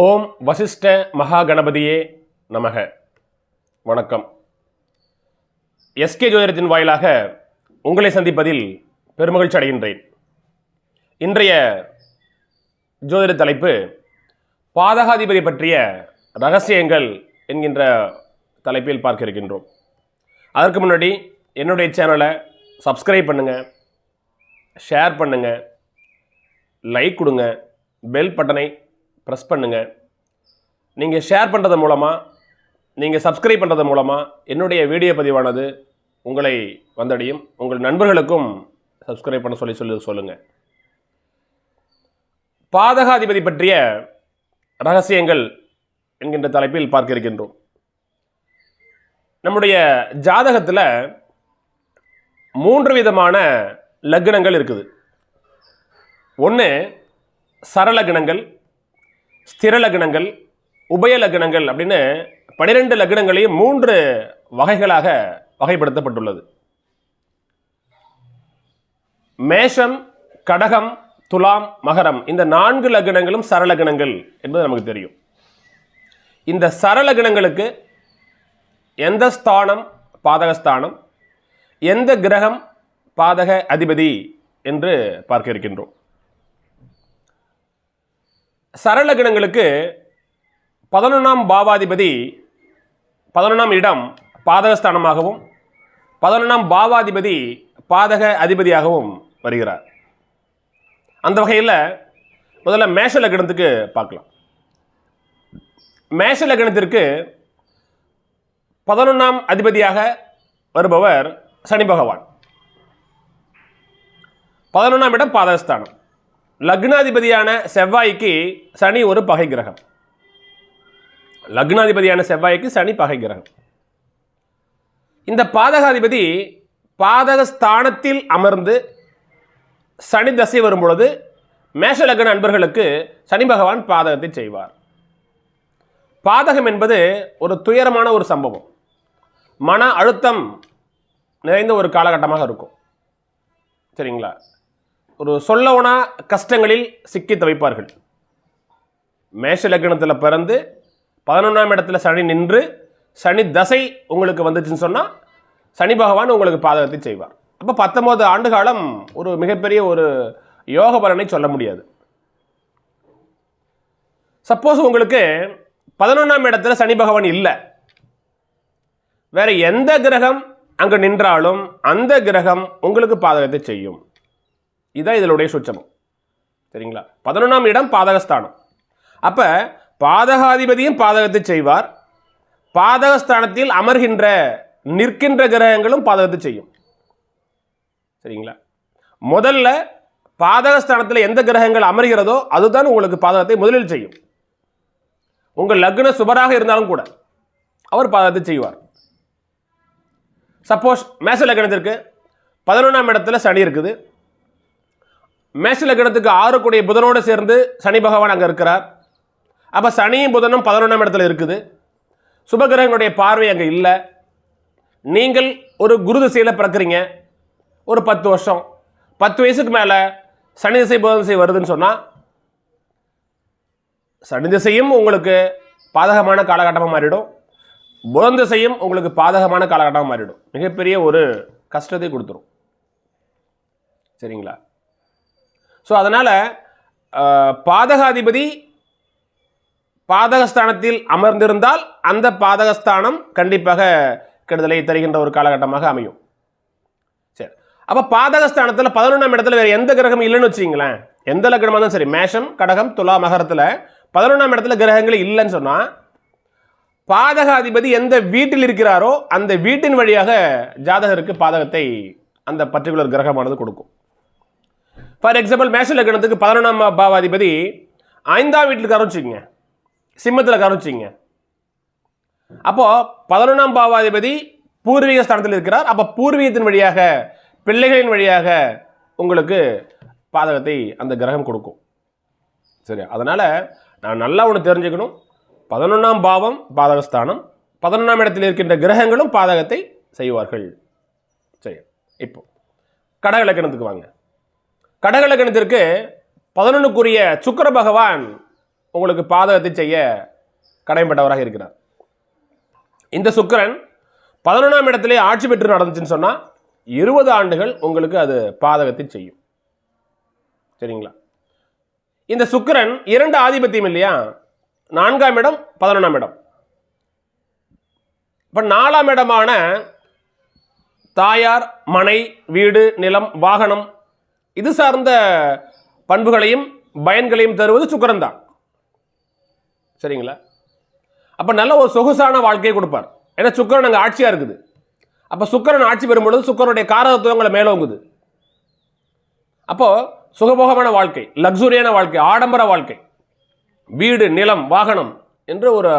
ஓம் வசிஷ்ட மகா கணபதியே நமக. வணக்கம். எஸ்கே ஜோதிடத்தின் வாயிலாக உங்களை சந்திப்பதில் பெருமகிழ்ச்சி அடைகின்றேன். இன்றைய ஜோதிட தலைப்பு பாதகாதிபதி பற்றிய ரகசியங்கள் என்கின்ற தலைப்பில் பார்க்க இருக்கின்றோம். அதற்கு முன்னாடி என்னுடைய சேனலை சப்ஸ்கிரைப் பண்ணுங்கள், ஷேர் பண்ணுங்கள், லைக் கொடுங்க, பெல் பட்டனை ப்ரெஸ் பண்ணுங்கள். நீங்கள் ஷேர் பண்ணுறது மூலமாக, நீங்கள் சப்ஸ்கிரைப் பண்ணுறது மூலமாக என்னுடைய வீடியோ பதிவானது உங்களை வந்தடையும். உங்கள் நண்பர்களுக்கும் சப்ஸ்கிரைப் பண்ண சொல்லுங்கள். பாதகாதிபதி பற்றிய ரகசியங்கள் என்கின்ற தலைப்பில் பார்க்க இருக்கின்றோம். நம்முடைய ஜாதகத்தில் 3 விதமான லக்னங்கள் இருக்குது. ஒன்று சரள லக்னங்கள், ஸ்திர லக்னங்கள், உபய லக்னங்கள் அப்படின்னு 12 லக்னங்களையும் 3 வகைகளாக வகைப்படுத்தப்பட்டுள்ளது. மேஷம், கடகம், துலாம், மகரம் இந்த 4 லக்னங்களும் சரள லக்னங்கள் என்பது நமக்கு தெரியும். இந்த சரள லக்னங்களுக்கு எந்த ஸ்தானம் பாதகஸ்தானம், எந்த கிரகம் பாதக அதிபதி என்று பார்க்க இருக்கின்றோம். சரள லக்னங்களுக்கு 11ஆம் பாவாதிபதி 11ஆம் இடம் பாதகஸ்தானமாகவும் 11ஆம் பாவாதிபதி பாதக அதிபதியாகவும் வருகிறார். அந்த வகையில் முதல்ல மேஷ லக்னத்துக்கு பார்க்கலாம். மேஷ லக்னத்திற்கு 11ஆம் அதிபதியாக வருபவர் சனி பகவான். 11ஆம் இடம் பாதகஸ்தானம். லக்னாதிபதியான செவ்வாய்க்கு சனி ஒரு பகை கிரகம். லக்னாதிபதியான செவ்வாய்க்கு சனி பகை கிரகம். இந்த பாதகாதிபதி பாதகஸ்தானத்தில் அமர்ந்து சனி தசை வரும் பொழுது மேஷ லக்ன அன்பர்களுக்கு சனி பகவான் பாதகத்தை செய்வார். பாதகம் என்பது ஒரு துயரமான ஒரு சம்பவம், மன அழுத்தம் நிறைந்த ஒரு காலகட்டமாக இருக்கும். சரிங்களா? ஒரு சொல்லவனா கஷ்டங்களில் சிக்கி தவிப்பார்கள். மேஷ லக்னத்தில் பிறந்து 11ஆம் இடத்துல சனி நின்று சனி தசை உங்களுக்கு வந்துச்சுன்னு சொன்னால் சனி பகவான் உங்களுக்கு பாதகத்தை செய்வார். அப்போ 19 ஆண்டு காலம் ஒரு மிகப்பெரிய ஒரு யோக பலனை சொல்ல முடியாது. சப்போஸ் உங்களுக்கு 11ஆம் இடத்துல சனி பகவான் இல்லை, வேற எந்த கிரகம் அங்கு நின்றாலும் அந்த கிரகம் உங்களுக்கு பாதகத்தை செய்யும். இதுதான் இதனுடைய சூட்சமம். சரிங்களா? 11ஆம் இடம் பாதகஸ்தானம். அப்போ பாதகாதிபதியும் பாதகத்தை செய்வார், பாதகஸ்தானத்தில் அமர்கின்ற நிற்கின்ற கிரகங்களும் பாதகத்தை செய்யும். சரிங்களா? முதல்ல பாதகஸ்தானத்தில் எந்த கிரகங்கள் அமர்கிறதோ அதுதான் உங்களுக்கு பாதகத்தை முதலில் செய்யும். உங்கள் லக்ன சுபராக இருந்தாலும் கூட அவர் பாதகத்தை செய்வார். சப்போஸ் மேஷ லக்னத்திற்கு 11ஆம் இடத்துல சனி இருக்குது. மேஷ லக்னத்துக்கு 6 கூடிய புதனோடு சேர்ந்து சனி பகவான் அங்கே இருக்கிறார். அப்போ சனியும் புதனும் 11ஆம் இடத்துல இருக்குது. சுபகிரகங்களுடைய பார்வை அங்கே இல்லை. நீங்கள் ஒரு குரு திசையில் பிறக்கிறீங்க. ஒரு 10 வருஷம் 10 வயசுக்கு மேலே சனி திசை புதன் திசை வருதுன்னு சொன்னால் சனி திசையும் உங்களுக்கு பாதகமான காலகட்டமாக மாறிடும், புதன் திசையும் உங்களுக்கு பாதகமான காலகட்டமாக மாறிடும். மிகப்பெரிய ஒரு கஷ்டத்தை கொடுத்துரும். சரிங்களா? ஸோ அதனால் பாதகாதிபதி பாதகஸ்தானத்தில் அமர்ந்திருந்தால் அந்த பாதகஸ்தானம் கண்டிப்பாக கெடுதலை தருகின்ற ஒரு காலகட்டமாக அமையும். சரி, அப்போ பாதகஸ்தானத்தில் 11ஆம் இடத்துல வேறு எந்த கிரகம் இல்லைன்னு வச்சுங்களேன், எந்த லக்னமாக தான் சரி, மேஷம், கடகம், துலா, மகரத்தில் 11ஆம் இடத்துல கிரகங்கள் இல்லைன்னு சொன்னால் பாதகாதிபதி எந்த வீட்டில் இருக்கிறாரோ அந்த வீட்டின் வழியாக ஜாதகருக்கு பாதகத்தை அந்த பர்டிகுலர் கிரகமானது கொடுக்கும். ஃபார் எக்ஸாம்பிள் மேஷ லக்னத்துக்கு 11ஆம் பாவாதிபதி 5ஆம் வீட்டில் கரைச்சிங்க, சிம்மத்தில் கரைச்சிங்க. அப்போது 11ஆம் பாவாதிபதி பூர்வீக ஸ்தானத்தில் இருக்கிறார். அப்போ பூர்வீகத்தின் வழியாக பிள்ளைகளின் வழியாக உங்களுக்கு பாதகத்தை அந்த கிரகம் கொடுக்கும். சரி, அதனால் நான் நல்லா ஒன்று தெரிஞ்சுக்கணும், 11ஆம் பாவம் பாதகஸ்தானம், 11ஆம் இடத்தில் இருக்கின்ற கிரகங்களும் பாதகத்தை செய்வார்கள். சரி, இப்போ கடக லக்னத்துக்கு வாங்க. கடக லக்னத்திற்கு 11க்குரிய சுக்கிர பகவான் உங்களுக்கு பாதகத்தை செய்ய கடமைப்பட்டவராக இருக்கிறார். இந்த சுக்கிரன் 11ஆம் இடத்திலே ஆட்சி பெற்று நடந்துச்சுன்னு சொன்னால் 20 ஆண்டுகள் உங்களுக்கு அது பாதகத்தை செய்யும். சரிங்களா? இந்த சுக்கிரன் 2 ஆதிபத்தியம் இல்லையா? 4ஆம் இடம் 11ஆம் இடம். இப்போ 4ஆம் இடமான தாயார், மனை, வீடு, நிலம், வாகனம் இது சார்ந்த பண்புகளையும் பயன்களையும் தருவது சுக்கிரன் தான். சரிங்களா? அப்போ நல்ல ஒரு சொகுசான வாழ்க்கையை கொடுப்பார். ஏன்னா சுக்கிரன் அங்கே ஆட்சியாக இருக்குது. அப்போ சுக்கிரன் ஆட்சி பெறும்பொழுது சுக்கிரனுடைய காரகத்துவங்களை மேலோங்குது. அப்போது சுகபோகமான வாழ்க்கை, லக்ஸுரியான வாழ்க்கை, ஆடம்பர வாழ்க்கை, வீடு, நிலம், வாகனம் என்று ஒரு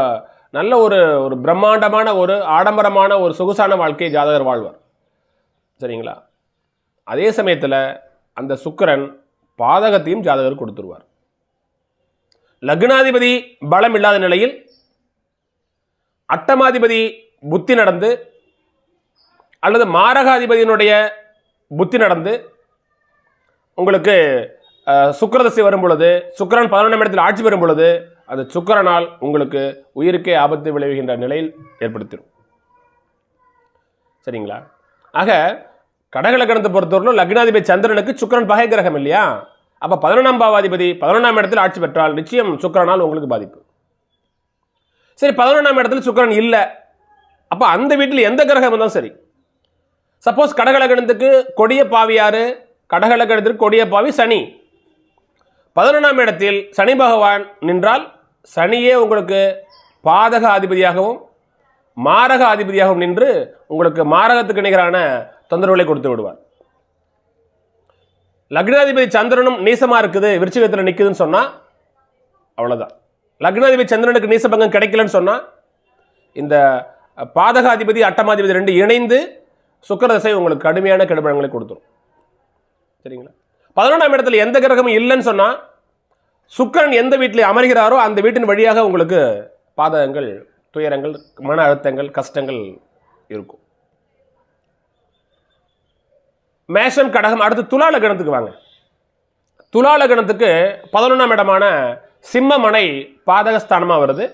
நல்ல ஒரு பிரம்மாண்டமான ஒரு ஆடம்பரமான ஒரு சொகுசான வாழ்க்கையை ஜாதகர் வாழ்வார். சரிங்களா? அதே சமயத்தில் அந்த சுக்கிரன் பாதகத்தையும் ஜாதகர் கொடுத்துருவார். லக்னாதிபதி பலம் இல்லாத நிலையில் அட்டமாதிபதி புத்தி நடந்து அல்லது மாரகாதிபதியினுடைய புத்தி நடந்து உங்களுக்கு சுக்கிரதசை வரும் பொழுது, சுக்கிரன் 11ஆம் இடத்தில் ஆட்சி பெறும் பொழுது அது சுக்கிரனால் உங்களுக்கு உயிருக்கே ஆபத்து விளைவுகின்ற நிலையில் ஏற்படுத்திடும். சரிங்களா? ஆக கடகலக்கணத்தை பொறுத்தவரையிலும் லக்னாதிபதி சந்திரனுக்கு சுக்கிரன் பகை கிரகம் இல்லையா? அப்போ 11ஆம் பாவாதிபதி 11ஆம் இடத்தில் ஆட்சி பெற்றால் நிச்சயம் சுக்கிரனால் உங்களுக்கு பாதிப்பு. சரி, 11ஆம் இடத்துல சுக்கிரன் இல்லை, அப்போ அந்த வீட்டில் எந்த கிரகம் இருந்தாலும் சரி, சப்போஸ் கடகலக்கணத்துக்கு கொடிய பாவி யாரு? கடகலக்கணத்திற்கு கொடிய பாவி சனி. 11ஆம் இடத்தில் சனி பகவான் நின்றால் சனியே உங்களுக்கு பாதக அதிபதியாகவும் மாரக அதிபதியாகவும் நின்று உங்களுக்கு மாரகத்துக்கு நிகரான தொந்தரவுகளை கொடுத்து விடுவார். லக்னாதிபதி சந்திரனும் நீசமாக இருக்குது, விருச்சிகத்தில் நிற்குதுன்னு சொன்னால் அவ்வளோதான். லக்னாதிபதி சந்திரனுக்கு நீசபங்கம் கிடைக்கலன்னு சொன்னால் இந்த பாதகாதிபதி அட்டமாதிபதி 2 இணைந்து சுக்கிரதசை உங்களுக்கு கடுமையான கெடுபலங்களை கொடுத்துரும். சரிங்களா? 11ஆம் இடத்துல எந்த கிரகமும் இல்லைன்னு சொன்னால் சுக்கிரன் எந்த வீட்டில் அமர்கிறாரோ அந்த வீட்டின் வழியாக உங்களுக்கு பாதகங்கள், துயரங்கள், மன அழுத்தங்கள், கஷ்டங்கள் இருக்கும். மேஷம், கடகம். அடுத்து துலா லக்னத்துக்கு வாங்க. துலா லக்னத்துக்கு 11ஆம் இடமான சிம்ம மனை பாதகஸ்தானமாக வருது.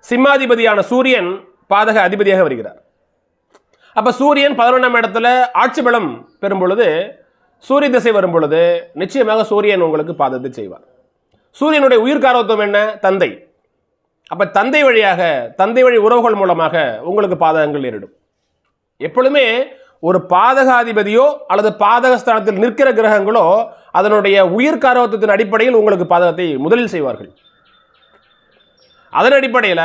சிம்மாதிபதியான சூரியன் பாதக அதிபதியாக வருகிறார். அப்போ சூரியன் 11ஆம் இடத்துல ஆட்சி பலம் பெறும் பொழுது, சூரிய திசை வரும் பொழுது நிச்சயமாக சூரியன் உங்களுக்கு பாதகத்தை செய்வார். சூரியனுடைய உயிர்காரத்துவம் என்ன? தந்தை. அப்போ தந்தை வழியாக, தந்தை வழி உறவுகள் மூலமாக உங்களுக்கு பாதகங்கள் நேரிடும். எப்பொழுதுமே ஒரு பாதகாதிபதியோ அல்லது பாதகஸ்தானத்தில் நிற்கிற கிரகங்களோ அதனுடைய உயிர்காரத்துவத்தின் அடிப்படையில் உங்களுக்கு பாதகத்தை முதலில் செய்வார்கள். அதன் அடிப்படையில்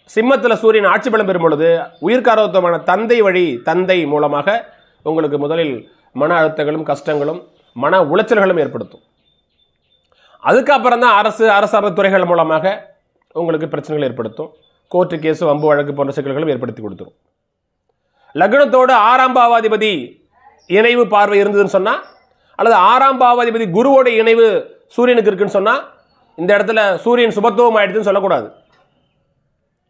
சிம்மத்தில் சூரியன் ஆட்சி பலம் பெறும் பொழுது உயிர்காரத்துவமான தந்தை வழி, தந்தை மூலமாக உங்களுக்கு முதலில் மன அழுத்தங்களும் கஷ்டங்களும் மன உளைச்சல்களும் ஏற்படுத்தும். அதுக்கப்புறம் தான் அரசார்ந்த துறைகள் மூலமாக உங்களுக்கு பிரச்சனைகள் ஏற்படுத்தும். கோர்ட்டு கேஸு, வம்பு வழக்கு போன்ற சிக்கல்களும் ஏற்படுத்தி கொடுத்துரும். லக்னத்தோடு 6ஆம் பாவாதிபதி இணைவு பார்வை இருந்ததுன்னு சொன்னால், அல்லது 6ஆம் பாவாதிபதி குருவோட இணைவு சூரியனுக்கு இருக்குன்னு சொன்னால் இந்த இடத்துல சூரியன் சுபத்துவம் ஆயிடுதுன்னு சொல்லக்கூடாது.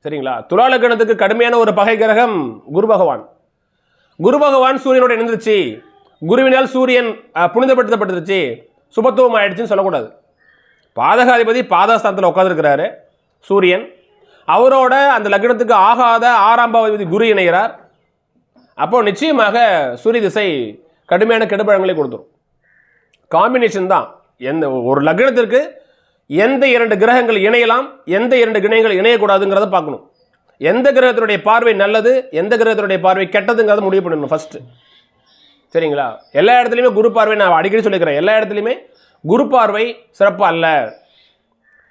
சரிங்களா? துலா லக்னத்துக்கு கடுமையான ஒரு பகை கிரகம் குரு பகவான். குரு பகவான் சூரியனோட இணைந்துருச்சு, குருவினால் சூரியன் புனிதப்படுத்தப்பட்டுருச்சு, சுபத்துவம் ஆயிடுச்சுன்னு சொல்லக்கூடாது. பாதகாதிபதி பாதஸ்தானத்தில் உட்காந்துருக்கிறாரு சூரியன், அவரோட அந்த லக்னத்துக்கு ஆகாத 6ஆம் பாவாதிபதி குரு இணைகிறார். அப்போ நிச்சயமாக சூரிய திசை கடுமையான கெடுபலங்களை கொடுத்துரும். காம்பினேஷன் தான். எந்த ஒரு லக்னத்திற்கு எந்த 2 கிரகங்கள் இணையலாம், எந்த 2 கிரகங்கள் இணையக்கூடாதுங்கிறத பார்க்கணும். எந்த கிரகத்தினுடைய பார்வை நல்லது, எந்த கிரகத்தினுடைய பார்வை கெட்டதுங்கிறத முடிவு பண்ணணும் ஃபர்ஸ்ட். சரிங்களா? எல்லா இடத்துலையுமே குரு பார்வை, நான் அடிக்கடி சொல்லிக்கிறேன், எல்லா இடத்துலையுமே குரு பார்வை சிறப்பாக அல்ல.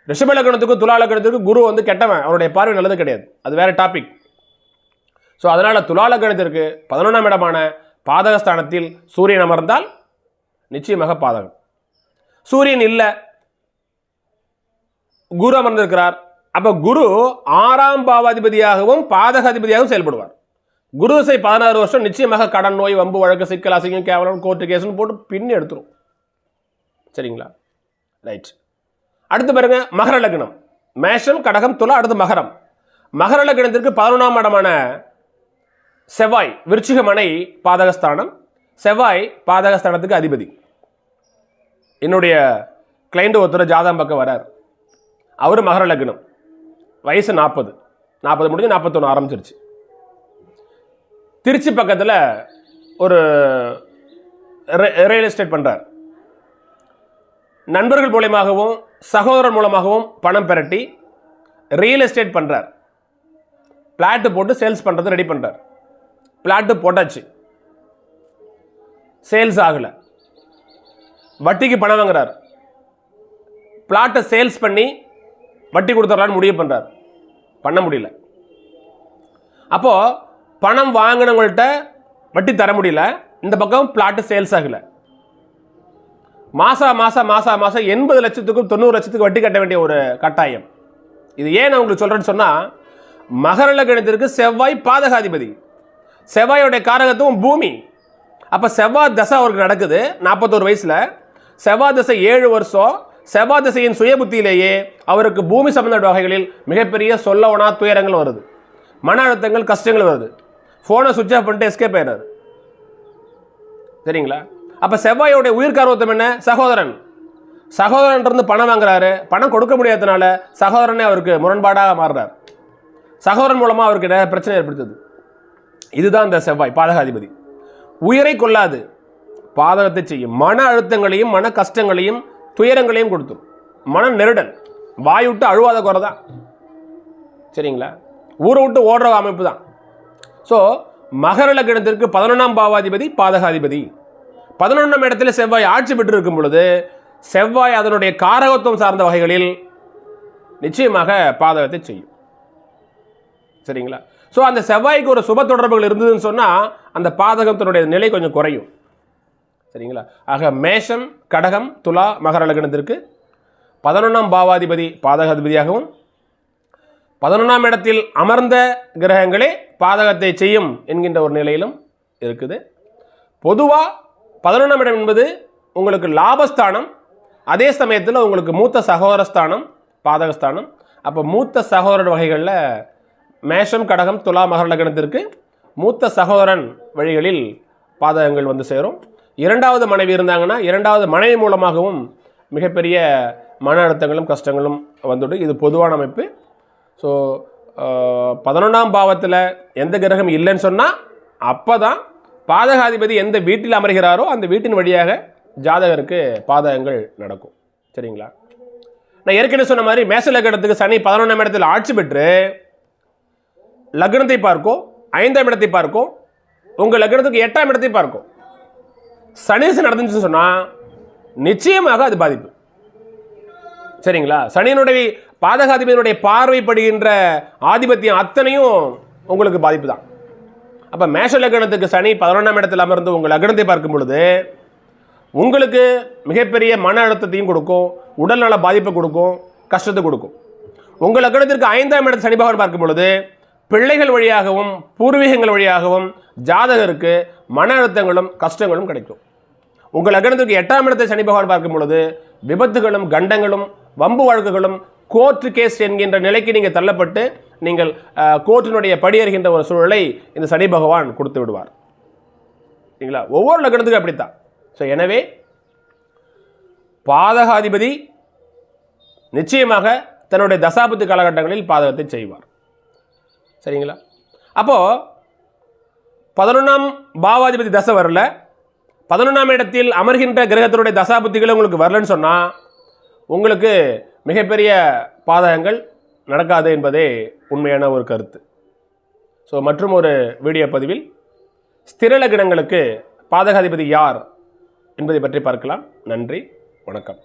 ரிஷப லக்னத்துக்கு துலா லக்னத்துக்கு குரு வந்து கெட்டவன், அவருடைய பார்வை நல்லது கிடையாது, அது வேற டாபிக். ஸோ அதனால் துலா லக்னத்திற்கு 11ஆம் இடமான பாதகஸ்தானத்தில் சூரியன் அமர்ந்தால் நிச்சயமாக பாதகம். சூரியன் இல்லை, குரு அமர்ந்திருக்கிறார். அப்போ குரு 6ஆம் பாவாதிபதியாகவும் பாதக அதிபதியாகவும் செயல்படுவார். குரு திசை 16 வருஷம் நிச்சயமாக கடன், நோய், வம்பு வழக்கு, சிக்கல், அசிங்கம், கேவலம், கோர்ட்டு கேஸ்ன்னு போட்டு பின்னி எடுத்துரும். சரிங்களா? ரைட். அடுத்து பாருங்க, மகர லக்னம். மேஷம், கடகம், துலா. அடுத்து மகரம். மகர லக்னத்திற்கு 11ஆம் இடமான செவ்வாய் விருச்சிக மனை பாதகஸ்தானம். செவ்வாய் பாதகஸ்தானத்துக்கு அதிபதி. என்னுடைய கிளைண்ட் ஒருத்தர் ஜாதகம் பக்கம் வரார். அவர் மகர லக்னம், வயசு 40 முடிஞ்சு 41 ஆரம்பிச்சிருச்சு. திருச்சி பக்கத்தில் ஒரு ரியல் எஸ்டேட் பண்ணுறார். நண்பர்கள் மூலமாகவும் சகோதரர் மூலமாகவும் பணம் பெரட்டி ரியல் எஸ்டேட் பண்ணுறார். பிளாட்டு போட்டு சேல்ஸ் பண்ணுறது ரெடி பண்ணுறார். பிளாட்டு போட்டாச்சு, சேல்ஸ் ஆகலை. வட்டிக்கு பணம் வாங்குறார். பிளாட்டை சேல்ஸ் பண்ணி வட்டி கொடுத்துட்றான்னு முடிவு பண்ணுறார். பண்ண முடியல. அப்போது பணம் வாங்கினவங்கள்ட்ட வட்டி தர முடியல. இந்த பக்கம் பிளாட்டு சேல்ஸ் ஆகலை. மாதம் 80 லட்சத்துக்கும் 90 லட்சத்துக்கு வட்டி கட்ட வேண்டிய ஒரு கட்டாயம். இது ஏன் நான் உங்களுக்கு சொல்கிறேன்னு சொன்னால், மகர லக்னத்திற்கு செவ்வாய் பாதகாதிபதி, செவ்வாயோடைய காரகத்துவம் பூமி. அப்போ செவ்வாய் தசை அவருக்கு நடக்குது 41 வயசில். செவ்வாய் தசை 7 வருஷம். செவ்வாய் தசையின் சுய புத்தியிலேயே அவருக்கு பூமி சம்பந்த வகைகளில் மிகப்பெரிய சொல்லவனா துயரங்கள் வருது, மன அழுத்தங்கள், கஷ்டங்கள் வருது. ஃபோனை சுவிட்ச் ஆஃப் பண்ணிட்டு எஸ்கேப் ஆயிடுறாரு. சரிங்களா? அப்போ செவ்வாயோடைய உயிர்காரவத்தம் என்ன? சகோதரன். சகோதரன்றது பணம் வாங்குறாரு. பணம் கொடுக்க முடியாததுனால சகோதரனே அவருக்கு முரண்பாடாக மாறுறார். சகோதரன் மூலமாக அவருக்கு நிறைய பிரச்சனை ஏற்படுத்துது. இதுதான் இந்த செவ்வாய் பாதகாதிபதி. உயிரை கொள்ளாது, பாதகத்தை செய்யும். மன அழுத்தங்களையும் மன கஷ்டங்களையும் துயரங்களையும் கொடுத்தும். மன நெருடல், வாய் விட்டு அழுவாத குறை தான். சரிங்களா? ஊரை விட்டு ஓடுற அமைப்பு தான். ஸோ மகர லக்னத்திற்கு 11ஆம் பாவாதிபதி பாதகாதிபதி. 11ஆம் இடத்துல செவ்வாய் ஆட்சி பெற்று இருக்கும் பொழுது செவ்வாய் அதனுடைய காரகத்துவம் சார்ந்த வகைகளில் நிச்சயமாக பாதகத்தை செய்யும். சரிங்களா? ஸோ அந்த செவ்வாய்க்கு ஒரு சுப தொடர்புகள் இருந்ததுன்னு சொன்னால் அந்த பாதகத்தினுடைய நிலை கொஞ்சம் குறையும். சரிங்களா? ஆக மேஷம், கடகம், துலா, மகர லக்னத்திற்கு 11ஆம் பாவாதிபதி பாதகாதிபதியாகவும் 11ஆம் இடத்தில் அமர்ந்த கிரகங்களே பாதகத்தை செய்யும் என்கின்ற ஒரு நிலையிலும் இருக்குது. பொதுவாக 11ஆம் இடம் என்பது உங்களுக்கு லாபஸ்தானம். அதே சமயத்தில் உங்களுக்கு மூத்த சகோதரஸ்தானம், பாதகஸ்தானம். அப்போ மூத்த சகோதரர் வகைகளில் மேஷம், கடகம், துலா, மகர லக்னத்திற்கு மூத்த சகோதரன் வழிகளில் பாதகங்கள் வந்து சேரும். 2வது மனைவி இருந்தாங்கன்னா 2வது மனைவி மூலமாகவும் மிகப்பெரிய மன அழுத்தங்களும் கஷ்டங்களும் வந்துவிடும். இது பொதுவான அமைப்பு. ஸோ 11ஆம் பாவத்தில் எந்த கிரகம் இல்லைன்னு சொன்னால் அப்போ தான் பாதகாதிபதி எந்த வீட்டில் அமர்கிறாரோ அந்த வீட்டின் வழியாக ஜாதகருக்கு பாதகங்கள் நடக்கும். சரிங்களா? நான் ஏற்கனவே சொன்ன மாதிரி மேஷ லக்னத்துக்கு சனி 11ஆம் இடத்தில் ஆட்சி பெற்று லக்னத்தை பார்க்கும், 5ஆம் இடத்தை பார்க்கும், உங்கள் லக்னத்துக்கு 8ஆம் இடத்தை பார்க்கும். சனி நடந்துச்சுன்னு சொன்னால் நிச்சயமாக அது பாதிப்பு. சரிங்களா? சனியினுடைய பாதகாதிபதியினுடைய பார்வைப்படுகின்ற ஆதிபத்தியம் அத்தனையும் உங்களுக்கு பாதிப்பு தான். அப்போ மேஷ லக்னத்துக்கு சனி 11ஆம் இடத்தில் அமர்ந்து உங்கள் லக்னத்தை பார்க்கும் பொழுது உங்களுக்கு மிகப்பெரிய மன அழுத்தத்தையும் கொடுக்கும், உடல்நல பாதிப்பை கொடுக்கும், கஷ்டத்தை கொடுக்கும். உங்கள் லக்னத்திற்கு 5ஆம் இடத்தை சனி பகவான் பார்க்கும் பொழுது பிள்ளைகள் வழியாகவும் பூர்வீகங்கள் வழியாகவும் ஜாதகருக்கு மன அழுத்தங்களும் கஷ்டங்களும் கிடைக்கும். உங்கள் லக்னத்திற்கு 8ஆம் இடத்தை சனி பகவான் பார்க்கும் பொழுது விபத்துகளும் கண்டங்களும் வம்பு வழக்குகளும் கோர்ட்டு கேஸ் என்கின்ற நிலைக்கு நீங்கள் தள்ளப்பட்டு நீங்கள் கோர்ட்டினுடைய படியேறுகின்ற ஒரு சூழலை இந்த சனி பகவான் கொடுத்து விடுவார். சரிங்களா? ஒவ்வொரு லக்னத்துக்கும் அப்படித்தான். ஸோ எனவே பாதகாதிபதி நிச்சயமாக தன்னுடைய தசாபுத்தி காலகட்டங்களில் பாதகத்தை செய்வார். சரிங்களா? அப்போது 11ஆம் பாவாதிபதி தசை வரல, 11ஆம் இடத்தில் அமர்கின்ற கிரகத்தினுடைய தசாபுத்திகளை உங்களுக்கு வரலன்னு சொன்னால் உங்களுக்கு மிகப்பெரிய பாதகங்கள் நடக்காது என்பதே உண்மையான ஒரு கருத்து. ஸோ மற்றும் ஒரு வீடியோ பதிவில் ஸ்திர லக்னங்களுக்கு பாதகாதிபதி யார் என்பதை பற்றி பார்க்கலாம். நன்றி, வணக்கம்.